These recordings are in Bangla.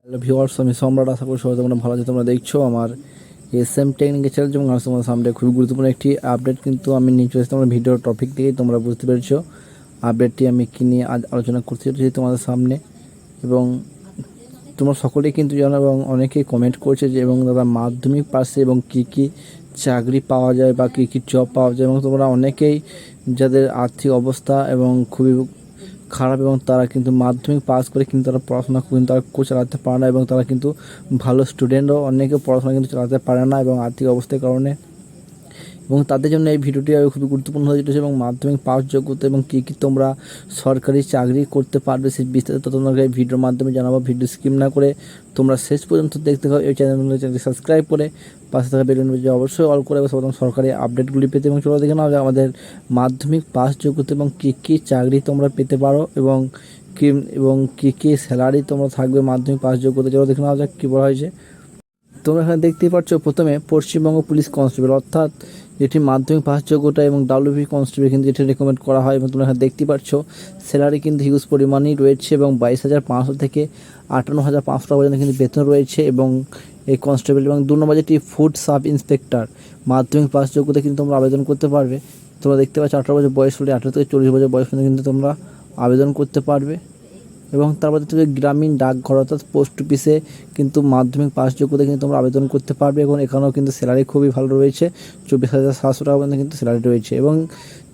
হ্যালো ভিউয়ার্স, আমি সম্রাট। আশা করি সবাই তোমরা ভালো আছো। তোমরা দেখছো আমার এসএম টেকনিক্যাল চ্যানেল এবং আজ তোমাদের সামনে খুবই গুরুত্বপূর্ণ একটি আপডেট কিন্তু আমি নিয়ে চলে এসেছি। তোমরা ভিডিওর টপিক থেকেই তোমরা বুঝতে পেরেছো আপডেটটি আমি কী নিয়ে আজ আলোচনা করতে চলেছি তোমাদের সামনে। এবং তোমরা সকলেই কিন্তু জানো এবং অনেকেই কমেন্ট করছে যে এবং তারা মাধ্যমিক পাশে এবং কী চাকরি পাওয়া যায় বা কী জব পাওয়া যায়, এবং তোমরা অনেকেই যাদের আর্থিক অবস্থা এবং খুবই খারাপ এবং তারা কিন্তু মাধ্যমিক পাস করে কিন্তু তারা পড়াশোনা কিন্তু তারা চালাতে পারে না, এবং তারা কিন্তু ভালো স্টুডেন্টও অনেকে পড়াশোনা কিন্তু চালাতে পারে না এবং আর্থিক অবস্থার কারণে। এবং তাদের জন্য এই ভিডিওটি খুবই গুরুত্বপূর্ণ হয়ে উঠেছে। এবং মাধ্যমিক পাস যোগ্যতা এবং কী তোমরা সরকারি চাকরি করতে পারবে সেই বিস্তারিত তোমাকে এই ভিডিওর মাধ্যমে জানাবো। ভিডিও স্কিপ না করে তোমরা শেষ পর্যন্ত দেখতে হবে। এই চ্যানেলটি সাবস্ক্রাইব করে পাশে থাকা বেল আইকনটি অবশ্যই অল করে সরকারি আপডেটগুলি পেতে। এবং চলো দেখে নাও যে আমাদের মাধ্যমিক পাস যোগ্যতা এবং কী চাকরি তোমরা পেতে পারো এবং কী স্যালারি তোমরা থাকবে মাধ্যমিক পাস যোগ্যতা। চলো দেখে নাও যাক কী বলা হয়েছে। তোমরা এখানে দেখতেই পাচ্ছ, প্রথমে পশ্চিমবঙ্গ পুলিশ কনস্টেবল অর্থাৎ যেটি মাধ্যমিক পাস যোগ্যতা এবং ডাব্লিউবি কনস্টেবল কিন্তু যেটি রেকমেন্ড করা হয়। এবং তোমরা এখানে দেখতেই পাচ্ছ স্যালারি কিন্তু হিউজ পরিমাণেই রয়েছে এবং 22,500 থেকে 58,500 টাকা পর্যন্ত কিন্তু বেতন রয়েছে এবং এই কনস্টেবল। এবং 2 নম্বর যেটি ফুড সাব ইন্সপেক্টর মাধ্যমিক পাস যোগ্যতা কিন্তু তোমরা আবেদন করতে পারবে। তোমরা দেখতে পাচ্ছ 18 বছর বয়স হলে 18 থেকে 40 বছর বয়স পর্যন্ত কিন্তু তোমরা আবেদন করতে পারবে। এবং তারপরে তুমি গ্রামীণ ডাকঘর অর্থাৎ পোস্ট অফিসে কিন্তু মাধ্যমিক পাস যোগ্যতা কিন্তু তোমরা আবেদন করতে পারবে। এবং এখানেও কিন্তু স্যালারি খুবই ভালো রয়েছে, 24,700 টাকা পর্যন্ত কিন্তু স্যালারি রয়েছে। এবং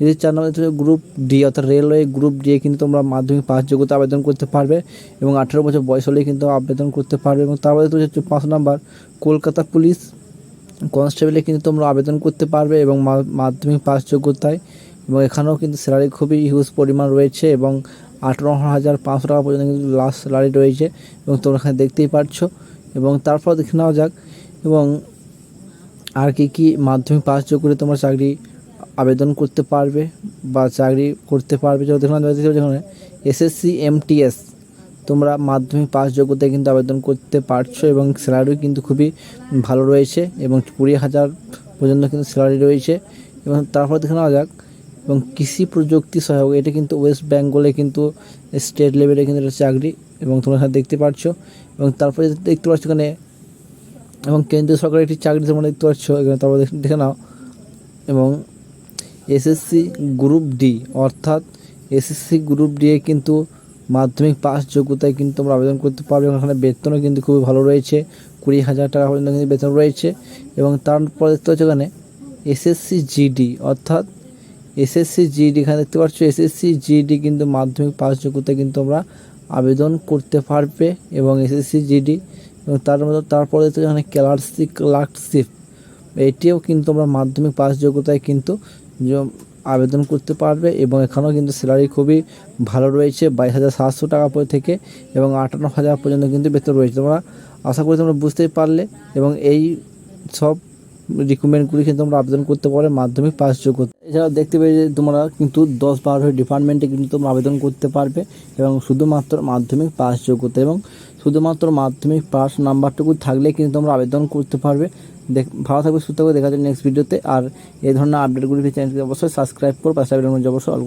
যদি 4 নম্বর গ্রুপ ডি অর্থাৎ রেলওয়ে গ্রুপ ডি কিন্তু তোমরা মাধ্যমিক পাস যোগ্যতা আবেদন করতে পারবে এবং 18 বছর বয়স হলেই কিন্তু আবেদন করতে পারবে। এবং তারপরে তুমি হচ্ছে 5 নম্বর কলকাতা পুলিশ কনস্টেবলে কিন্তু তোমরা আবেদন করতে পারবে এবং মাধ্যমিক পাস যোগ্যতায়। এবং এখানেও কিন্তু স্যালারি খুবই হিউজ পরিমাণ রয়েছে এবং 18,500 টাকা পর্যন্ত কিন্তু লাস্ট স্যালারি রয়েছে এবং তোমরা এখানে দেখতেই পাচ্ছ। এবং তারপর দেখে নেওয়া যাক এবং আর কী মাধ্যমিক পাস যোগ্যতা তোমরা চাকরি আবেদন করতে পারবে বা চাকরি করতে পারবে। যেমন দেখলাম যেখানে এসএসসি এমটিএস তোমরা মাধ্যমিক পাস যোগ্যতায় কিন্তু আবেদন করতে পারছো এবং স্যালারিও কিন্তু খুবই ভালো রয়েছে এবং 20,000 পর্যন্ত কিন্তু স্যালারি রয়েছে। এবং তারপর দেখে নেওয়া যাক এবং কৃষি প্রযুক্তি সহায়ক, এটা কিন্তু ওয়েস্ট বেঙ্গলে কিন্তু স্টেট লেভেলে কিন্তু এটা চাকরি এবং তোমরা এখানে দেখতে পাচ্ছ। এবং তারপরে দেখতে পাচ্ছ এখানে এবং কেন্দ্রীয় সরকারের একটি চাকরি তোমরা দেখতে পাচ্ছ এখানে। তারপর দেখে নাও এবং এসএসসি গ্রুপ ডি অর্থাৎ এসএসসি গ্রুপ ডি এ কিন্তু মাধ্যমিক পাস যোগ্যতায় কিন্তু তোমরা আবেদন করতে পারবে এবং এখানে বেতনও কিন্তু খুবই ভালো রয়েছে, 20,000 টাকা পর্যন্ত কিন্তু বেতন রয়েছে। এবং তারপর দেখতে পাচ্ছ এখানে এসএসসি জিডি অর্থাৎ এসএসসি জিডি, এখানে দেখতে পাচ্ছ এসএসসি জিডি কিন্তু মাধ্যমিক পাস যোগ্যতায় কিন্তু তোমরা আবেদন করতে পারবে এবং এসএসসি জিডি। এবং তারপরে তো এখানে ক্লার্কশিপ এটিও কিন্তু তোমরা মাধ্যমিক পাস যোগ্যতায় কিন্তু আবেদন করতে পারবে এবং এখানেও কিন্তু স্যালারি খুবই ভালো রয়েছে, 22,700 টাকা থেকে এবং 58,000 পর্যন্ত কিন্তু বেতন রয়েছে। তোমরা আশা করি তোমরা বুঝতেই পারলে এবং এই সব রিকমেন্ডগুলি কিন্তু তোমরা আবেদন করতে পারবে মাধ্যমিক পাস যোগ্যতা। এছাড়াও দেখতে পাই যে তোমরা কিন্তু 10-12 ডিপার্টমেন্টে কিন্তু তোমরা আবেদন করতে পারবে এবং শুধুমাত্র মাধ্যমিক পাস যোগ্যতা এবং শুধুমাত্র মাধ্যমিক পাস নাম্বারটুকু থাকলে কিন্তু তোমরা আবেদন করতে পারবে। ভালো থাকবে, সুস্থ থাকবে, দেখা যাবে নেক্সট ভিডিওতে। আর এই ধরনের আপডেটগুলি চ্যানেলকে অবশ্যই সাবস্ক্রাইব করো, পাশে অবশ্যই